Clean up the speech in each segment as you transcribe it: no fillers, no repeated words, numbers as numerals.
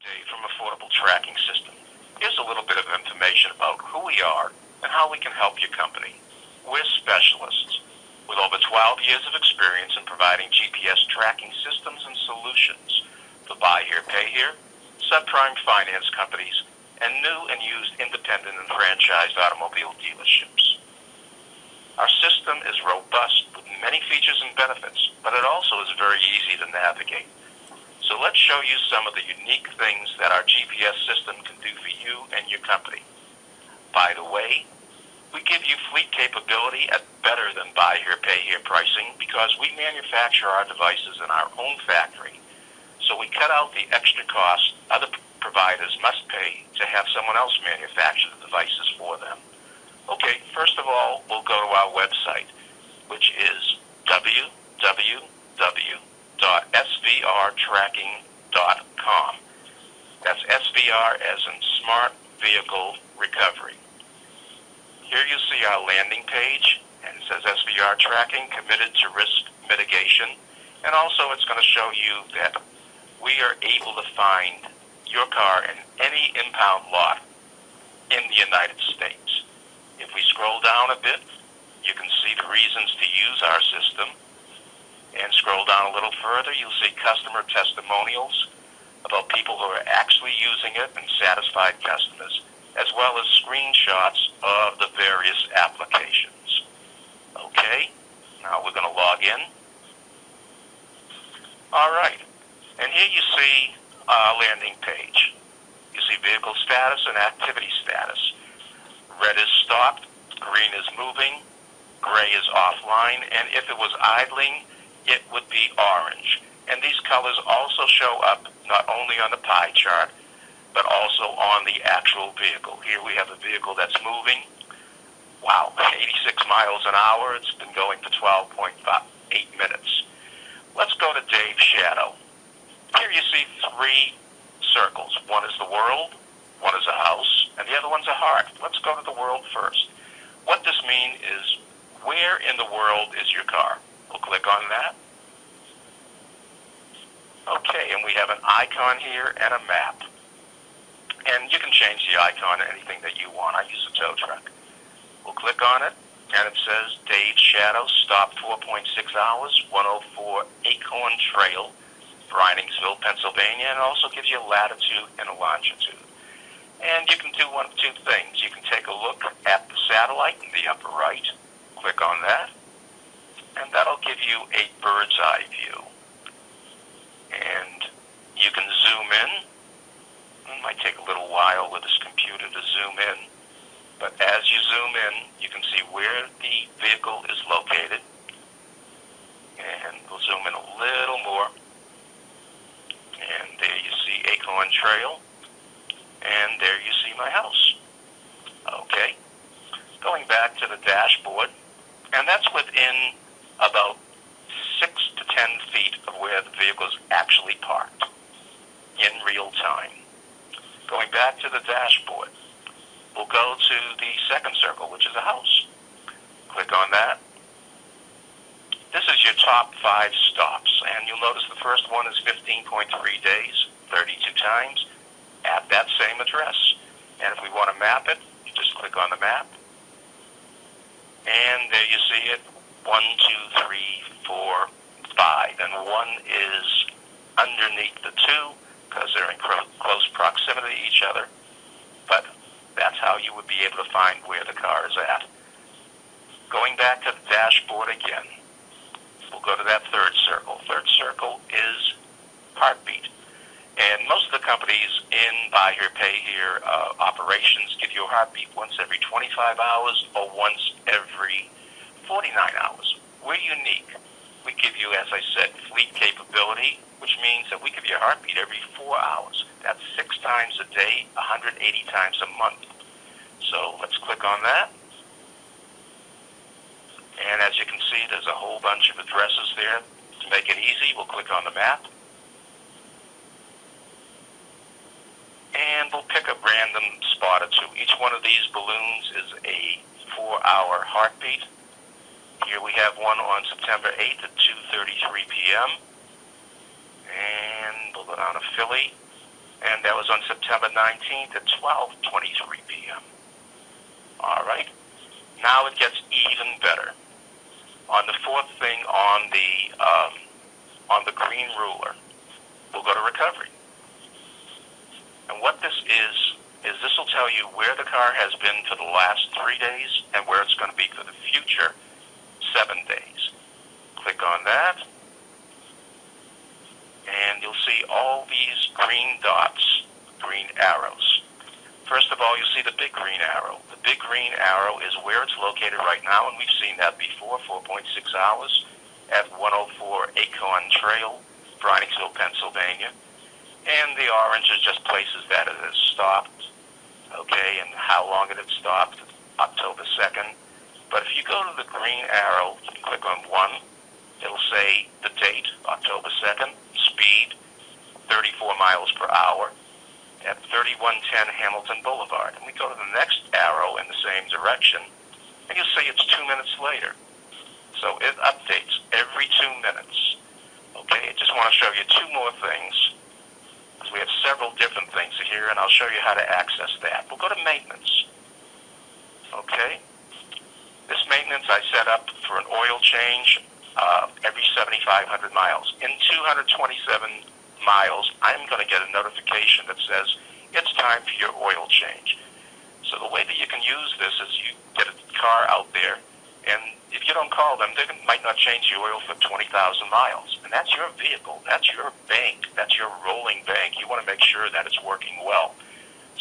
Dave from Affordable Tracking System. Here's a little bit of information about who we are and how we can help your company. We're specialists with over 12 years of experience in providing GPS tracking systems and solutions for buy here, pay here, subprime finance companies, and new and used independent and franchised automobile dealerships. Our system is robust with many features and benefits, but it also is very easy to navigate. So let's show you some of the unique things that our GPS system can do for you and your company. By the way, we give you fleet capability at better than buy here, pay here pricing because we manufacture our devices in our own factory. So we cut out the extra costs other providers must pay to have someone else manufacture the devices for them. Okay, first of all, we'll go to our website, which is www.svrtracking.com. That's SVR as in Smart Vehicle Recovery. Here you see our landing page, and it says SVR Tracking, committed to risk mitigation. And also it's going to show you that we are able to find your car in any impound lot in the United States. If we scroll down a bit, you can see the reasons to use our system. And scroll down a little further, you'll see customer testimonials about people who are actually using it and satisfied customers, as well as screenshots of the various applications. Okay, now we're going to log in. All right, and here you see our landing page. You see vehicle status and activity status. Red is stopped, green is moving, gray is offline, and if it was idling, it would be orange. And these colors also show up not only on the pie chart, but also on the actual vehicle. Here we have a vehicle that's moving. Wow, 86 miles an hour. It's been going for 12.8 minutes. Let's go to Dave's shadow. Here you see three circles. One is the world, one is a house, and the other one's a heart. Let's go to the world first. What this means is, where in the world is your car? We'll click on that. Okay, and we have an icon here and a map. And you can change the icon to anything that you want. I use a tow truck. We'll click on it, and it says Dave's Shadow, stop 4.6 hours, 104 Acorn Trail, Briningsville, Pennsylvania, and it also gives you a latitude and a longitude. And you can do one of two things. You can take a look at the satellite in the upper right, click on that, and that'll give you a bird's eye view. And you can zoom in. It might take a little while with this computer to zoom in, but as you zoom in, you can see where the vehicle is located. And we'll zoom in a little more. And there you see Acorn Trail. And there you see my house. Okay. Going back to the dashboard, and that's within about 6 to 10 feet of where the vehicle is actually parked in real time. Going back to the dashboard, we'll go to the second circle, which is a house. Click on that. This is your top 5 stops, and you'll notice the first one is 15.3 days, 32 times, at that same address. And if we want to map it, you just click on the map. And there you see it, 1, 2, 3, 4, 5. And 1 is underneath the 2 because they're in close proximity to each other. But that's how you would be able to find where the car is at. Going back to the dashboard again, we'll go to that third circle. Third circle is heartbeat. And most of the companies in buy here, pay here operations give you a heartbeat once every 25 hours or once every 49 hours. We're unique. We give you, as I said, fleet capability, which means that we give you a heartbeat every 4 hours. That's 6 times a day, 180 times a month. So let's click on that. And as you can see, there's a whole bunch of addresses there. To make it easy, we'll click on the map. And we'll pick a random spot or two. Each one of these balloons is a 4-hour heartbeat. Here we have one on September 8th at 2:33 p.m. And we'll go down to Philly. and that was on September 19th at 12:23 p.m. All right. Now it gets even better. On the fourth thing on the green ruler, we'll go to recovery. And what this is this will tell you where the car has been for the last 3 days and where it's going to be for the future 7 days. Click on that, and you'll see all these green dots, green arrows. First of all, you'll see the big green arrow. The big green arrow is where it's located right now, and we've seen that before, 4.6 hours at 104 Acorn Trail, Breiningsville, Pennsylvania. And the orange is just places that it has stopped, okay, and how long it had stopped, October 2nd. But if you go to the green arrow, you can click on 1. It'll say the date, October 2nd, speed, 34 miles per hour, at 3110 Hamilton Boulevard. And we go to the next arrow in the same direction, and you'll see it's 2 minutes later. So it updates every 2 minutes. Okay, I just want to show you 2 more things, because we have several different things here, and I'll show you how to access that. We'll go to maintenance. Okay, this maintenance I set up for an oil change every 7,500 miles. In 227 miles, I'm going to get a notification that says it's time for your oil change. So the way that you can use this is you get a car out there, and if you don't call them, they might not change the oil for 20,000 miles. And that's your vehicle. That's your bank. That's your rolling bank. You want to make sure that it's working well.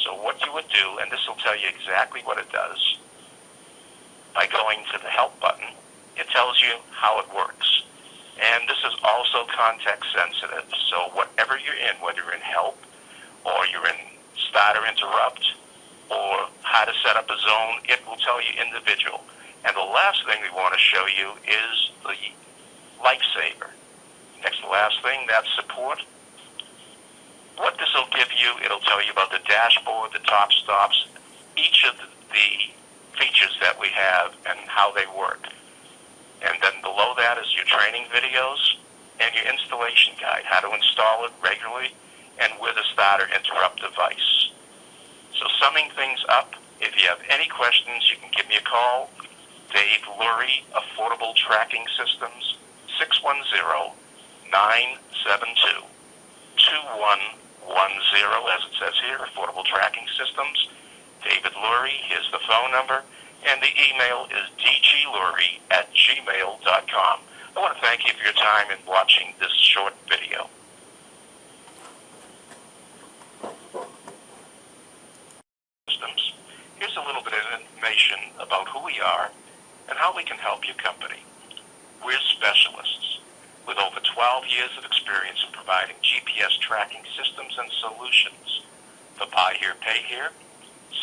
So what you would do, and this will tell you exactly what it does, by going to the help button, it tells you how it works. And this is also context sensitive. So whatever you're in, whether you're in help or you're in start or interrupt or how to set up a zone, it will tell you individual. And the last thing we want to show you is the lifesaver. Next to the last thing, that's support. What this will give you, it'll tell you about the dashboard, the top stops, each of the features that we have and how they work. And then below that is your training videos and your installation guide, how to install it regularly and with a start or interrupt device. So summing things up, if you have any questions, you can give me a call. Dave Lurie, Affordable Tracking Systems, 610-972-2110, as it says here, Affordable Tracking Systems. David Lurie, here's the phone number, and the email is dglurie@gmail.com. I want to thank you for your time in watching this short video. Systems. Here's a little bit of information about who we are and how we can help your company. We're specialists with over 12 years of experience in providing GPS tracking systems and solutions for buy here, pay here,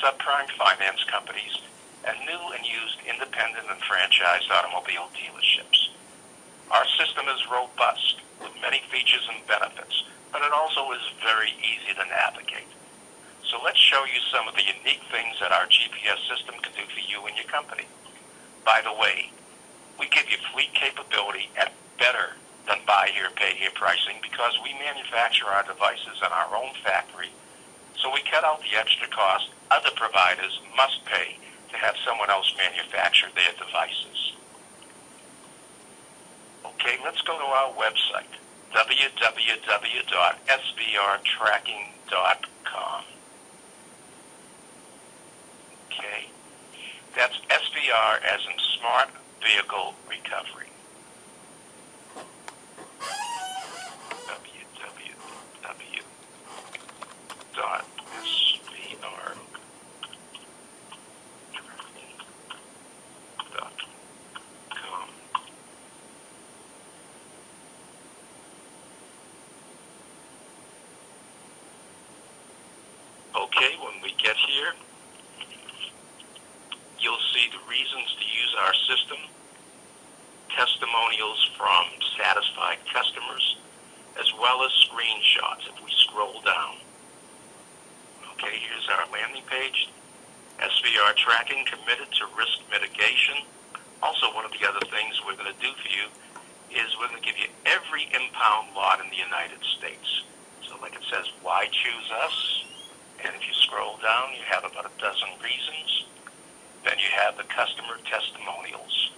subprime finance companies, and new and used independent and franchised automobile dealerships. Our system is robust with many features and benefits, but it also is very easy to navigate. So let's show you some of the unique things that our GPS system can do for you and your company. By the way, we give you fleet capability at better than buy here, pay here pricing because we manufacture our devices in our own factory. So we cut out the extra cost other providers must pay to have someone else manufacture their devices. Okay, let's go to our website, www.svrtracking.com. Okay, that's SVR as in Smart Vehicle Recovery. www.svrtracking.com. Okay, when we get here, you'll see the reasons to use our system, testimonials from satisfied customers, as well as screenshots if we scroll down. Okay, here's our landing page. SVR Tracking committed to risk mitigation. Also, one of the other things we're going to do for you is we're going to give you every impound lot in the United States. So like it says, why Why choose us? And if you scroll down, you have about a dozen reasons. Then you have the customer testimonials.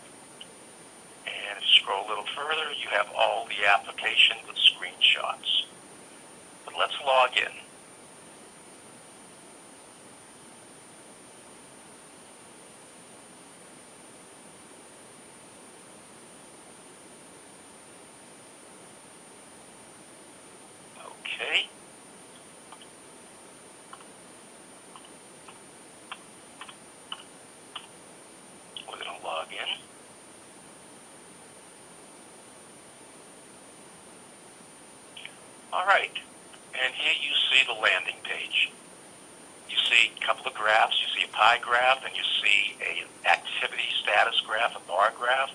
And if you scroll a little further, you have all the application with screenshots. But let's log in. Okay. We're going to log in. All right. And here you see the landing page. You see a couple of graphs. You see a pie graph, and you see a activity status graph, a bar graph.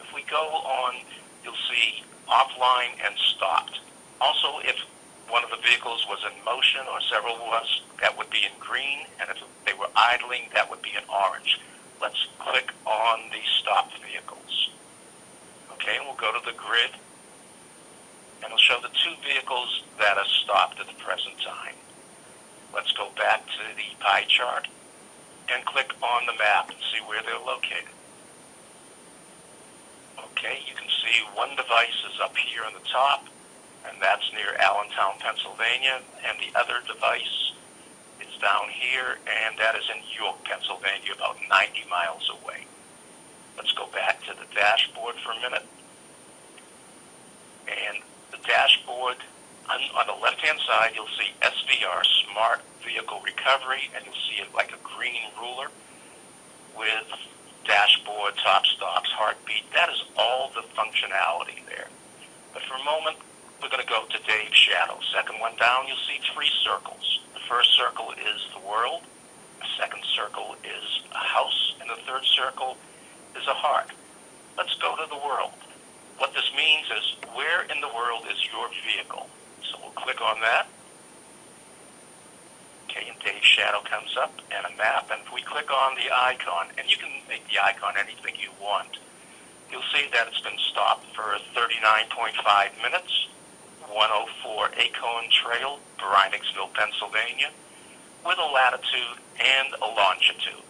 If we go on, you'll see offline and stopped. Also, if one of the vehicles was in motion or several was, that would be in green, and if they were idling, that would be in orange. Let's click on the stopped vehicles. Okay, and we'll go to the grid, and it'll show the two vehicles that are stopped at the present time. Let's go back to the pie chart and click on the map and see where they're located. Okay, you can see one device is up here on the top, and that's near Allentown, Pennsylvania, and the other device is down here, and that is in York, Pennsylvania, about 90 miles away. Let's go back to the dashboard for a minute. And the dashboard, on the left-hand side, you'll see SVR, Smart Vehicle Recovery, and you'll see it like a green ruler with dashboard, top stops, heartbeat. That is all the functionality there. But for a moment, we're going to go to Dave's Shadow. Second one down, you'll see three circles. The first circle is the world. The second circle is a house. And the third circle is a heart. Let's go to the world. What this means is, where in the world is your vehicle? So we'll click on that. Okay, and Dave's Shadow comes up, and a map. And if we click on the icon, and you can make the icon anything you want, you'll see that it's been stopped for 39.5 minutes. 104 Acorn Trail, Breiningsville, Pennsylvania, with a latitude and a longitude.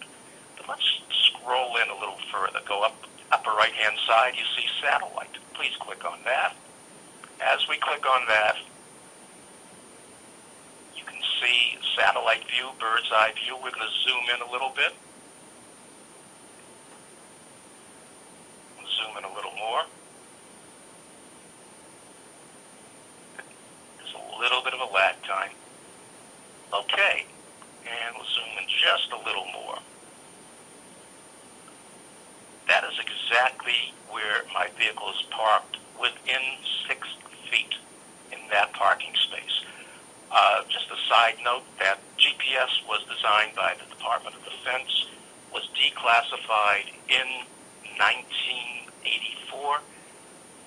But let's scroll in a little further. Go up, upper right-hand side, you see satellite. Please click on that. As we click on that, you can see satellite view, bird's eye view. We're going to zoom in a little bit. Zoom in a little more. Little bit of a lag time. Okay, and we'll zoom in just a little more. That is exactly where my vehicle is parked, within 6 feet in that parking space. Just a side note, that GPS was designed by the Department of Defense, was declassified in 1984,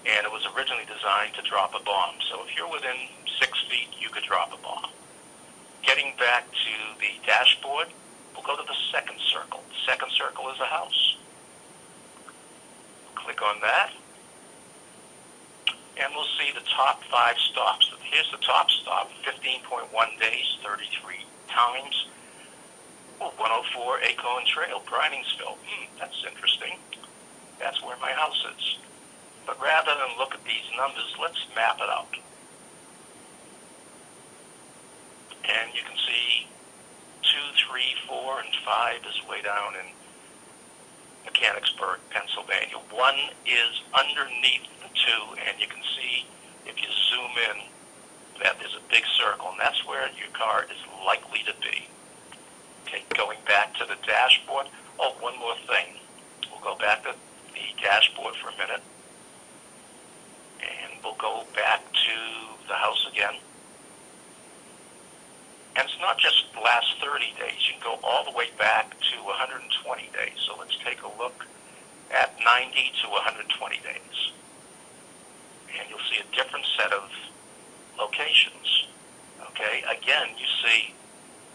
and it was originally designed to drop a bomb. So if you're within 6 feet, you could drop a bomb. Getting back to the dashboard, we'll go to the second circle. The second circle is a house. Click on that, and we'll see the top 5 stops. Here's the top stop, 15.1 days, 33 times. 104 Acorn Trail, Breiningsville. That's interesting. That's where my house is. But rather than look at these numbers, let's map it out. And you can see 2, 3, 4, and 5 is way down in Mechanicsburg, Pennsylvania. 1 is underneath the 2, and you can see, if you zoom in, that there's a big circle, and that's where your car is likely to be. Okay, going back to the dashboard. Oh, one more thing. We'll go back to the dashboard for a minute. And we'll go back to the house again. And it's not just the last 30 days. You can go all the way back to 120 days. So let's take a look at 90 to 120 days. And you'll see a different set of locations. Okay, again, you see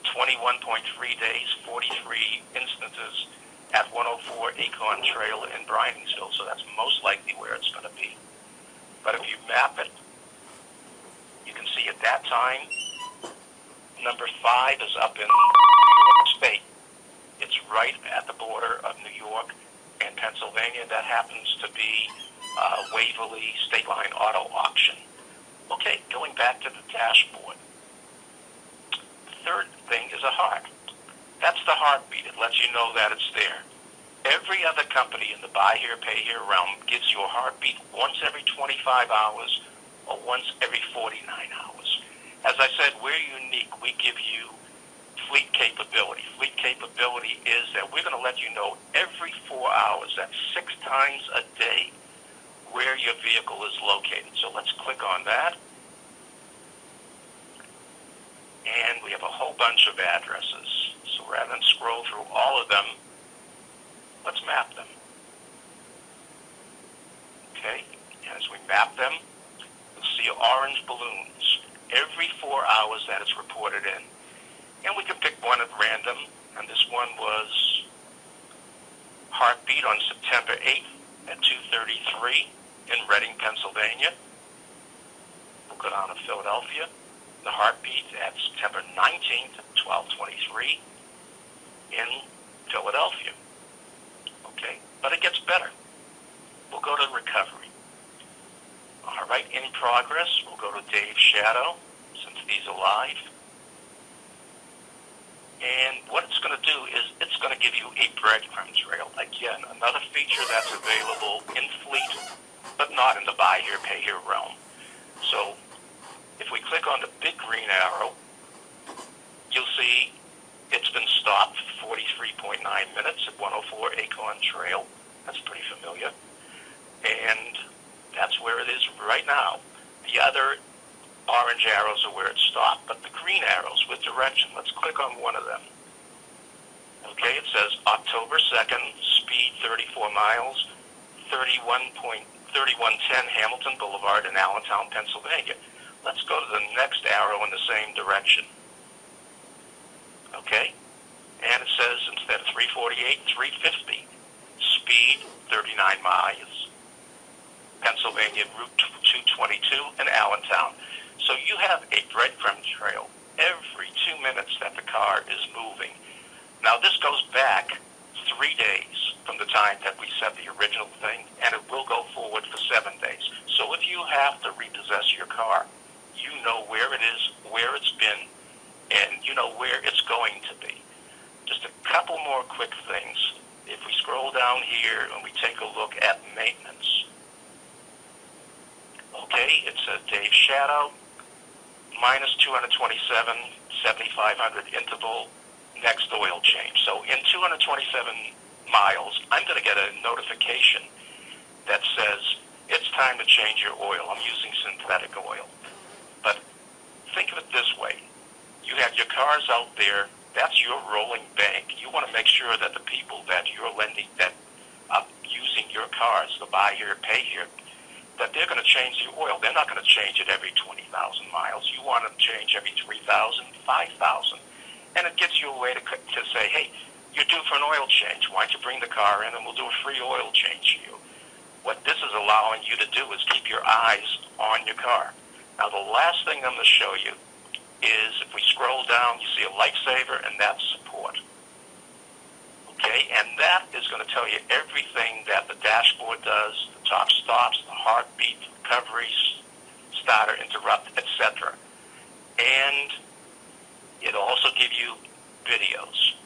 21.3 days, 43 instances at 104 Acorn Trail in Breiningsville. So that's most likely where it's going to be. But if you map it, you can see at that time, Number 5 is up in New York State. It's right at the border of New York and Pennsylvania. That happens to be Waverly State Line Auto Auction. Okay, going back to the dashboard. The third thing is a heart. That's the heartbeat. It lets you know that it's there. Every other company in the buy here, pay here realm gives you a heartbeat once every 25 hours or once every 49 hours. As I said, we're unique. We give you fleet capability. Fleet capability is that we're going to let you know every 4 hours, that's 6 times a day, where your vehicle is located. So let's click on that. And we have a whole bunch of addresses. So rather than scroll through all of them, let's map them. Okay, and as we map them, you'll see orange balloons every 4 hours that is reported in. And we can pick one at random, and this one was heartbeat on September 8th at 2:33 in Reading, Pennsylvania. We'll go down to Philadelphia. The heartbeat at September 19th at 12:23 in Philadelphia. Okay, but it gets better. We'll go to recovery. All right, in progress, we'll go to Dave Shadow, since he's alive. And what it's going to do is it's going to give you a breadcrumb trail. Again, another feature that's available in fleet, but not in the buy here, pay here realm. So if we click on the big green arrow, you'll see it's been stopped for 43.9 minutes at 104 Acorn Trail. That's pretty familiar. And that's where it is right now. The other orange arrows are where it stopped, but the green arrows with direction, let's click on one of them. Okay, it says October 2nd, speed 34 miles, 3110 Hamilton Boulevard in Allentown, Pennsylvania. Let's go to the next arrow in the same direction. Okay, and it says instead of 348, 350, speed 39 miles, Pennsylvania Route 222 in Allentown. So you have a breadcrumb trail every 2 minutes that the car is moving. Now this goes back 3 days from the time that we set the original thing, and it will go forward for 7 days. So if you have to repossess your car, you know where it is, where it's been, and you know where it's going to be. Just a couple more quick things. If we scroll down here and we take a look at maintenance. Okay, it says Dave Shadow, minus 227, 7,500 interval, next oil change. So in 227 miles, I'm going to get a notification that says it's time to change your oil. I'm using synthetic oil. But think of it this way. You have your cars out there. That's your rolling bank. You want to make sure that the people that you're lending, that are using your cars, the buy here, pay here, that they're going to change the oil. They're not going to change it every 20,000 miles. You want them to change every 3,000, 5,000. And it gives you a way to say, hey, you're due for an oil change. Why don't you bring the car in and we'll do a free oil change for you. What this is allowing you to do is keep your eyes on your car. Now, the last thing I'm going to show you is if we scroll down, you see a lifesaver, and that's support. Okay, and that is going to tell you everything that the dashboard does, the top stops, the heartbeat, recovery, starter, interrupt, etc. And it'll also give you videos.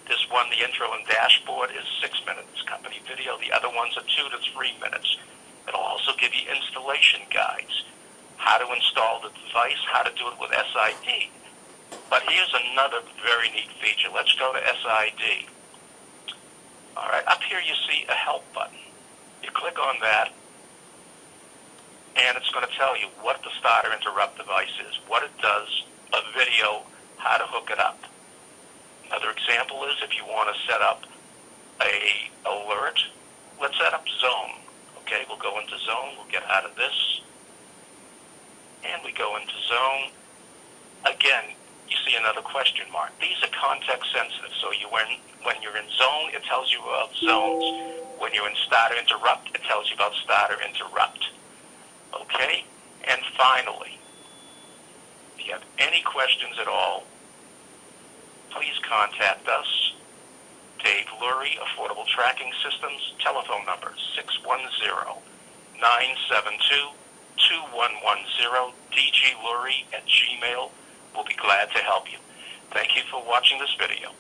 This one, the intro and dashboard, is 6 minutes company video. The other ones are 2 to 3 minutes. It'll also give you installation guides, how to install the device, how to do it with SID. But here's another very neat feature. Let's go to SID. All right, up here you see a help button. You click on that, and it's going to tell you what the starter interrupt device is, what it does, a video, how to hook it up. Another example is if you want to set up a alert, let's set up zone. Okay, we'll go into zone, we'll get out of this, and we go into zone. Again, you see another question mark. These are context sensitive, so when you're in zone, it tells you about zones. When you're in starter interrupt, it tells you about starter interrupt. Okay? And finally, if you have any questions at all, please contact us. Dave Lurie, Affordable Tracking Systems, telephone number 610-972-2110, dglurie@gmail. We'll be glad to help you. Thank you for watching this video.